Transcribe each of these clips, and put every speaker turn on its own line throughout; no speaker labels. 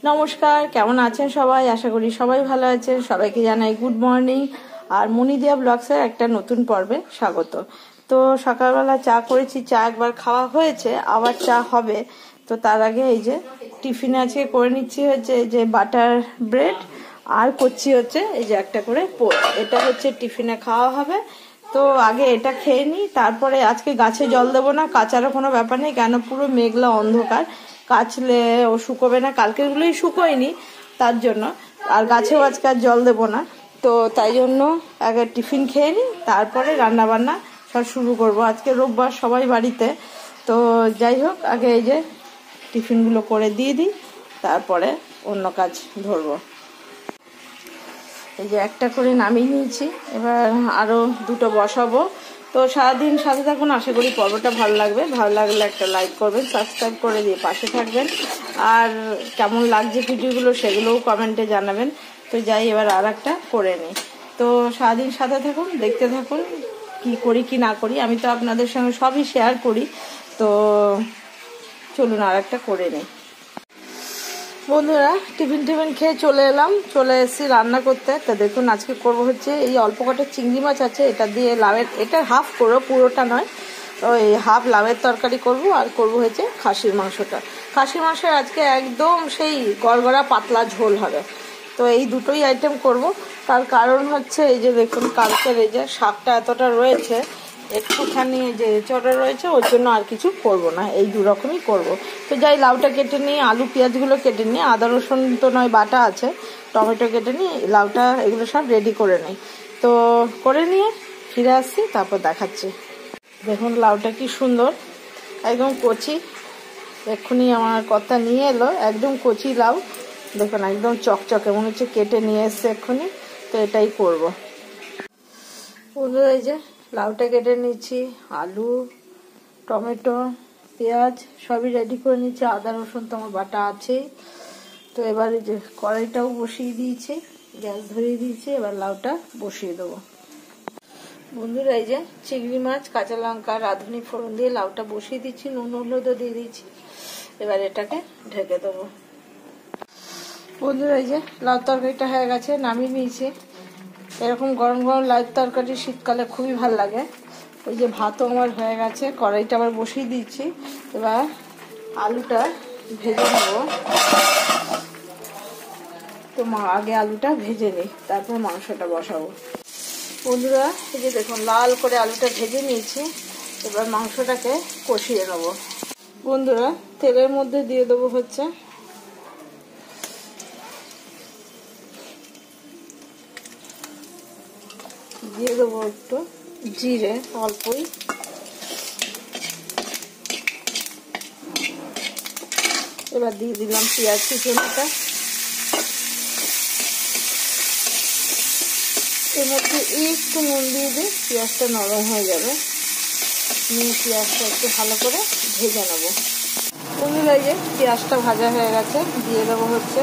নমস্কার, কেমন আছেন সবাই? আশা করি সবাই ভালো আছেন। সবাইকে জানাই গুড মর্নিং আর মনিদিয়া ব্লগসের একটা নতুন পর্বে স্বাগত। তো সকালবেলা চা করেছি, চা একবার খাওয়া হয়েছে, আবার চা হবে। তো তার আগে এই যে টিফিনে আজকে করে নিচ্ছি হচ্ছে যে বাটার ব্রেড আর করছি হচ্ছে এই যে একটা করে পোস্ট। এটা হচ্ছে টিফিনে খাওয়া হবে। তো আগে এটা খেয়ে নিই, তারপরে আজকে গাছে জল দেবো না, কাচারও কোনো ব্যাপার নেই, কেন পুরো মেঘলা অন্ধকার, কাচলে ও শুকোবে না, কালকেরগুলোই শুকোয়নি তার জন্য। আর গাছেও আজকে আর জল দেবো না, তো তাই জন্য আগে টিফিন খেয়ে নিই, তারপরে রান্না বান্না সব শুরু করব। আজকে রোববার, সবাই বাড়িতে। তো যাই হোক, আগে এই যে টিফিনগুলো করে দিয়ে দিই, তারপরে অন্য কাজ ধরবো। এই যে একটা করে নামিয়ে নিয়েছি, এবার আরও দুটো বসাবো। তো সারাদিন সাথে থাকুন, আশা করি পর্বটা ভালো লাগবে। ভালো লাগলে একটা লাইক করবেন, সাবস্ক্রাইব করে দিয়ে পাশে থাকবেন, আর কেমন লাগছে ভিডিওগুলো সেগুলোও কমেন্টে জানাবেন। তো যাই এবার আর একটা করে নিই। তো সারাদিন সাথে থাকুন, দেখতে থাকুন কি করি কি না করি। আমি তো আপনাদের সঙ্গে সবই শেয়ার করি। তো চলুন আর একটা করে নিই। বন্ধুরা, টিফিন খেয়ে চলে এসেছি রান্না করতে। তো দেখুন আজকে করব হচ্ছে এই অল্প কটা চিংড়ি মাছ আছে, এটা দিয়ে লাউয়ের, এটা হাফ করবো, পুরোটা নয়, ওই হাফ লাউয়ের তরকারি করব। আর করব হচ্ছে খাসির মাংসটা। খাসির মাংসের আজকে একদম সেই গড়গড়া পাতলা ঝোল হবে। তো এই দুটোই আইটেম করব। তার কারণ হচ্ছে এই যে দেখুন কালকের এই যে শাকটা এতটা রয়েছে, একটুখানি যে চড়া রয়েছে, ওর জন্য আর কিছু করব না, এই দু রকমই করব। তো যাই লাউটা কেটে নিই, আলু পেঁয়াজগুলো কেটে নিই, আদা রসুন তো নয় বাটা আছে, টমেটো কেটে নিই, লাউটা এগুলো সব রেডি করে নিই। তো করে নিয়ে ফিরে আসছি, তারপর দেখাচ্ছি। দেখুন লাউটা কি সুন্দর, একদম কচি। এক্ষুনি আমার কর্তা নিয়ে এলো, একদম কচি লাউ, দেখুন একদম চকচকে, মনে হচ্ছে কেটে নিয়ে এসছে এক্ষুনি। তো এটাই করব। বন্ধুরা, এই যে লাউটা কেটে নিচ্ছি, আলু, টমেটো, পেঁয়াজ সবই রেডি করে নিচ্ছি, আদা রসুন তো আমার বাটা আছেই। তো এবার এই যে কড়াইটাও বসিয়ে দিয়েছি, গ্যাস ধরিয়ে দিয়েছি, এবার লাউটা বসিয়ে দেবো। বন্ধুরা, এই যে চিংড়ি মাছ, কাঁচা লঙ্কা, রাঁধুনি ফোড়ন দিয়ে লাউটা বসিয়ে দিচ্ছি, নুন হলুদও দিয়ে দিচ্ছি। এবার এটাকে ঢেকে দেবো। বন্ধুরা, এই যে লাউ তরকারিটা হয়ে গেছে, নামিয়ে নিয়েছি। এরকম গরম গরম লাউ তরকারি শীতকালে খুবই ভালো লাগে। ওই যে ভাতও আমার হয়ে গেছে, কড়াইটা আবার বসিয়ে দিচ্ছি। এবার আলুটা ভেজে নেব। তো আগে আলুটা ভেজে নিই, তারপর মাংসটা বসাবো। বন্ধুরা, এই যে দেখুন লাল করে আলুটা ভেজে নিয়েছি, এবার মাংসটাকে কষিয়ে নেব। বন্ধুরা, তেলের মধ্যে দিয়ে দেবো হচ্ছে একটু জিরে, অল্পই, এবার দিয়ে দিলাম পেঁয়াজ কুচনোটা। এর মধ্যে একটু নুন দিয়ে দিই, পেঁয়াজটা নরম হয়ে যাবে। নিয়ে পেঁয়াজটা একটু ভালো করে ভেজে নেব। বন্ধুরা, এই যে পেঁয়াজটা ভাজা হয়ে গেছে, দিয়ে দেবো হচ্ছে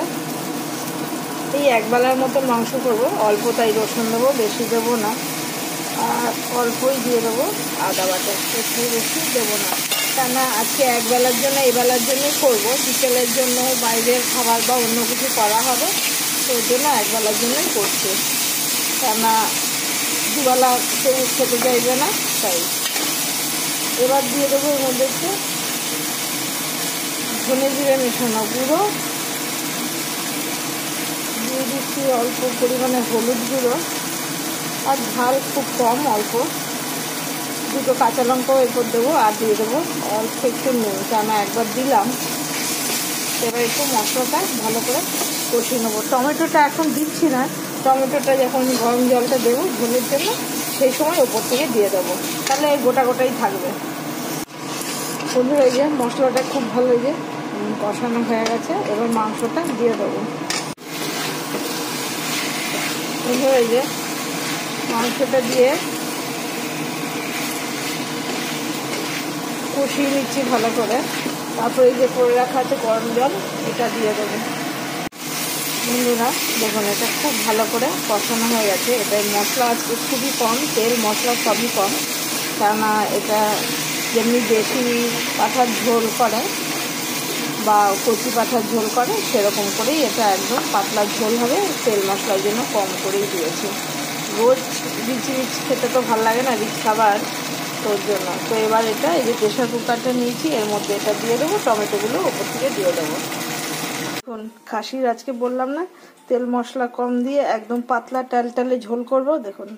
এই একবেলার মতো মাংস করবো, অল্প তাই রসুন দেবো, বেশি দেবো না, আর অল্পই দিয়ে দেবো আদা বাটা, একটু বেশি দেবো না। কেননা আজকে একবেলার জন্য, এবেলার জন্যই করবো, বিকেলের জন্য বাইরের খাবার বা অন্য কিছু করা হবে, তো ওই জন্য একবেলার জন্যই করছি। কেননা দুবেলা কেউ খেতে চাইবে না, তাই। এবার দিয়ে দেবো এর মধ্যে একটু ধনে জিরে মেশানো গুঁড়ো, দিয়ে দিচ্ছি অল্প পরিমাণে হলুদ গুঁড়ো, আর ঝাল খুব কম, অল্প দুটো কাঁচা লঙ্কাও এরপর দেবো, আর দিয়ে দেবো অল্প একটু নুন, কেন একবার দিলাম। এবার একটু মশলাটা ভালো করে কষিয়ে নেবো। টমেটোটা এখন দিচ্ছি না, টমেটোটা যখন গরম জলটা দেবো ঝোলের জন্য, সেই সময় ওপর থেকে দিয়ে দেবো, তাহলে গোটা গোটাই থাকবে। বন্ধুরা, এই যে মশলাটা খুব ভালো এই যে কষানো হয়ে গেছে, এবার মাংসটা দিয়ে দেবো। বন্ধুরা, এই যে মাংসটা দিয়ে কষিয়ে নিচ্ছি ভালো করে, তারপরে এই যে করে রাখা আছে গরম জল, এটা দিয়ে দেবো। বন্ধুরা দেখুন, এটা খুব ভালো করে কষানো হয়ে গেছে। এটার মশলা আজকে খুবই কম, তেল মশলা সবই কম, কেননা এটা যেমনি দেশি পাঠার ঝোল করে বা কচি পাঠার ঝোল করে সেরকম করেই এটা একদম পাতলা ঝোল হবে। তেল মশলার জন্য কম করেই দিয়েছি। রোজ রিচ রিচ খেতে তো ভালো লাগে না, রিচ খাবার, তোর জন্য। তো এবার এটা এই যে প্রেশার কুকারটা নিয়েছি, এর মধ্যে এটা দিয়ে দেবো, টমেটোগুলো ওপর থেকে দিয়ে দেবো। এখন খাসির আজকে বললাম না তেল মশলা কম দিয়ে একদম পাতলা টালটালে ঝোল করব। দেখুন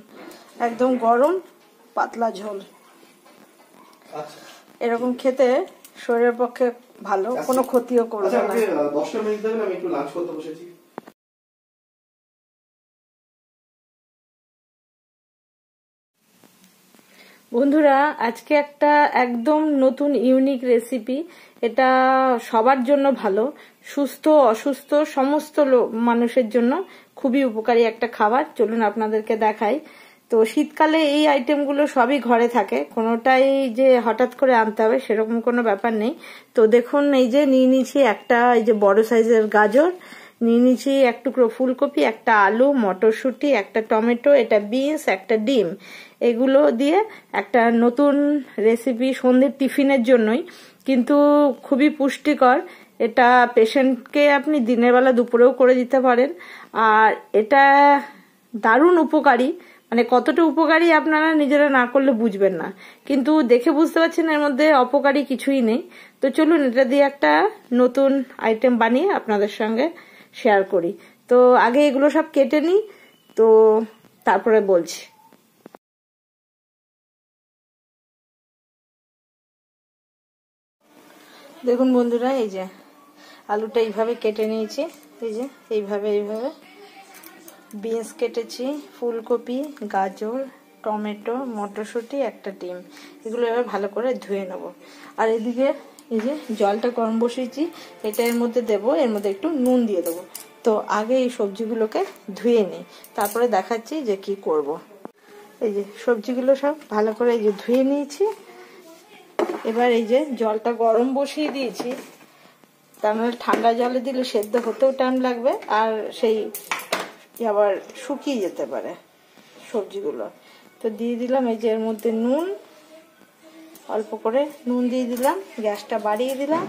একদম গরম পাতলা ঝোল, এরকম খেতে শরীরের পক্ষে ভালো, কোনো ক্ষতিও করবে না।
10টা মিনিট দেবেন, আমি একটু লাঞ্চ করতে বসেছি।
বন্ধুরা আজকে একটা একদম নতুন ইউনিক রেসিপি, এটা সবার জন্য ভালো, সুস্থ অসুস্থ সমস্ত মানুষের জন্য খুবই উপকারী একটা খাবার। চলুন আপনাদেরকে দেখাই। তো শীতকালে এই আইটেমগুলো সবই ঘরে থাকে, কোনোটাই যে হঠাৎ করে আনতে হবে সেরকম কোনো ব্যাপার নেই। তো দেখুন এই যে নিয়ে নিয়েছি একটা এই যে বড় সাইজের গাজর, নিয়ে নিয়েছি এক টুকরো ফুলকপি, একটা আলু, মটরশুঁটি, একটা টমেটো, এটা বিনস, একটা ডিম। এগুলো দিয়ে একটা নতুন রেসিপি সন্ধ্যের টিফিনের জন্যই, কিন্তু খুবই পুষ্টিকর। এটা পেশেন্টকে আপনি দিনের বেলা দুপুরেও করে দিতে পারেন। আর এটা দারুণ উপকারী, মানে কতটা উপকারী আপনারা নিজেরা না করলে বুঝবেন না, কিন্তু দেখে বুঝতে পারছেন এর মধ্যে অপকারী কিছুই নেই। তো চলুন এটা দিয়ে একটা নতুন আইটেম বানিয়ে আপনাদের সঙ্গে শেয়ার করি। তো আগে এগুলো সব কেটে নিই, তো তারপরে বলছি। দেখুন বন্ধুরা এই যে আলুটা এইভাবে কেটে নিয়েছি, এই যে এইভাবে বিনস কেটেছি, ফুলকপি, গাজর, টমেটো, মটরশুঁটি, একটা ডিম, এগুলো এবার ভালো করে ধুয়ে নেব। আর এদিকে এই যে জলটা গরম বসিয়েছি, এটা এর মধ্যে দেবো, এর মধ্যে একটু নুন দিয়ে দেবো। তো আগে এই সবজিগুলোকে ধুয়ে নিই, তারপরে দেখাচ্ছি যে কি করব। এই যে সবজিগুলো সব ভালো করে এই যে ধুয়ে নিয়েছি। এবার এই যে জলটা গরম বসিয়ে দিয়েছি, তার মানে ঠান্ডা জলে দিলে সেদ্ধ হতেও টাইম লাগবে, আর সেই আবার শুকিয়ে যেতে পারে সবজিগুলো। তো দিয়ে দিলাম এই যে এর মধ্যে নুন, অল্প করে নুন দিয়ে দিলাম, গ্যাসটা বাড়িয়ে দিলাম।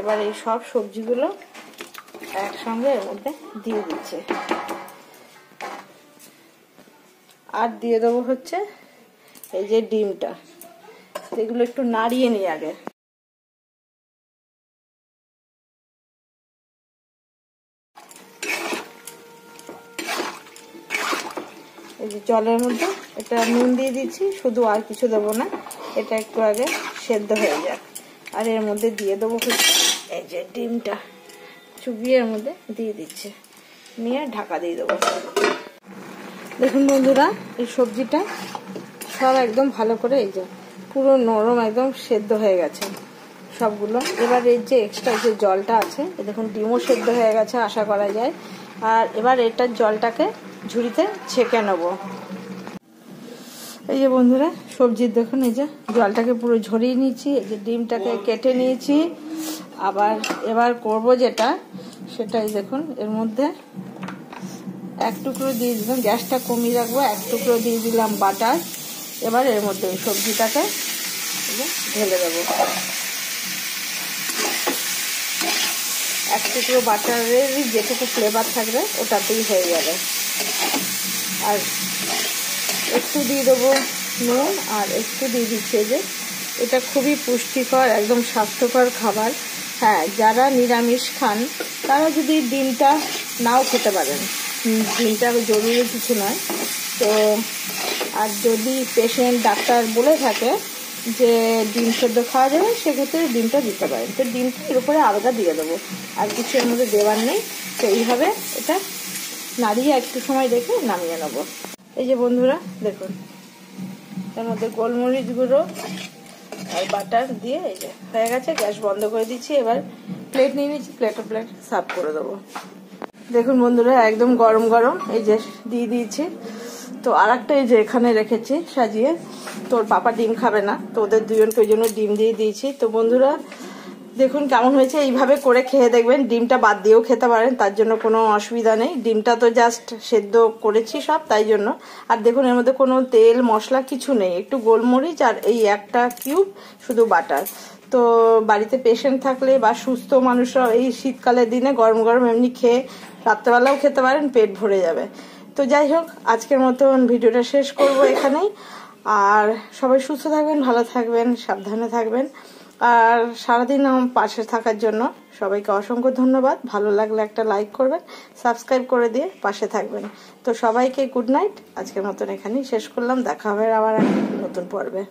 এবার এই সব সবজিগুলো একসঙ্গে এর মধ্যে দিয়ে দিচ্ছে। আর দিয়ে দেবো হচ্ছে এই যে ডিমটা, এগুলো একটু নাড়িয়ে নিই আগে। এই যে জলের মধ্যে এটা নুন দিয়ে দিচ্ছি, শুধু আর কিছু দেবো না, এটা একটু আগে সেদ্ধ হয়ে যাক। আর এর মধ্যে দিয়ে দেবো হচ্ছে এই যে ডিমটা চুবিয়ে এর মধ্যে দিয়ে দিচ্ছে, নিয়ে ঢাকা দিয়ে দেবো। দেখুন বন্ধুরা এই সবজিটা সব একদম ভালো করে এই যে পুরো নরম একদম সেদ্ধ হয়ে গেছে সবগুলো। এবার এর যে এক্সট্রা যে জলটা আছে, দেখুন ডিমও সেদ্ধ হয়ে গেছে আশা করা যায়। আর এবার এটার জলটাকে ঝুড়িতে ছেঁকে নেব। এই যে বন্ধুরা সবজির দেখুন এই যে জলটাকে পুরো ঝরিয়ে নিয়েছি, এই যে ডিমটাকে কেটে নিয়েছি। আবার এবার করব যেটা, সেটাই দেখুন এর মধ্যে এক টুকরো দিয়ে দিলাম, গ্যাসটা কমিয়ে রাখবো, এক টুকরো দিয়ে দিলাম বাটার। এবার এর মধ্যে এই সবজিটাকে ঢেলে দেবো। এক টুকরো বাটারের যেটুকু ফ্লেভার থাকবে ওটাতেই হয়ে যাবে। আর একটু দিয়ে দেবো নুন, আর একটু দিয়ে দিচ্ছে যে এটা খুবই পুষ্টিকর একদম স্বাস্থ্যকর খাবার। হ্যাঁ, যারা নিরামিষ খান তারা যদি ডিমটা নাও খেতে পারেন, ডিমটা জরুরি কিছু নয়। তো আর যদি পেশেন্ট ডাক্তার বলে থাকে যে ডিম সেদ্ধ খাওয়া যাবে, সেক্ষেত্রে ডিমটা দিতে পারেন। তো ডিমটা এর উপরে আলাদা দিয়ে দেবো, আর কিছু এর মধ্যে দেওয়ার নেই। তো এইভাবে এটা নাড়িয়ে একটু সময় রেখে নামিয়ে নেবো। এই যে বন্ধুরা দেখুন এর মধ্যে গোলমরিচ গুঁড়ো আর বাটার দিয়ে এই যে হয়ে গেছে। গ্যাস বন্ধ করে দিচ্ছি। এবার প্লেট নিয়ে নিচ্ছি, প্লেট সার্ভ করে দেবো। দেখুন বন্ধুরা একদম গরম গরম এই যে দিয়ে দিয়েছি। তো আর একটা এই যে এখানে রেখেছি সাজিয়ে, তোর পাপা ডিম খাবে না, তো ওদের দুজনকে ওই জন্য ডিম দিয়ে দিয়েছি। তো বন্ধুরা দেখুন কেমন হয়েছে, এইভাবে করে খেয়ে দেখবেন। ডিমটা বাদ দিয়েও খেতে পারেন, তার জন্য কোনো অসুবিধা নেই। ডিমটা তো জাস্ট সেদ্ধ করেছি সব, তাই জন্য। আর দেখুন এর মধ্যে কোনো তেল মশলা কিছু নেই, একটু গোলমরিচ আর এই একটা কিউব শুধু বাটার। তো বাড়িতে পেশেন্ট থাকলে বা সুস্থ মানুষরা এই শীতকালের দিনে গরম গরম এমনি খেয়ে রাত্রেবেলাও খেতে পারেন, পেট ভরে যাবে। তো যাই হোক, আজকের মতন ভিডিওটা শেষ করব এখানেই। আর সবাই সুস্থ থাকবেন, ভালো থাকবেন, সাবধানে থাকবেন। আর সারাদিন আমার পাশে থাকার জন্য সবাইকে অসংখ্য ধন্যবাদ। ভালো লাগলে একটা লাইক করবেন, সাবস্ক্রাইব করে দিয়ে পাশে থাকবেন। তো সবাইকে গুড নাইট। আজকের মতন এখানেই শেষ করলাম। দেখা হবে আবার নতুন পর্বে।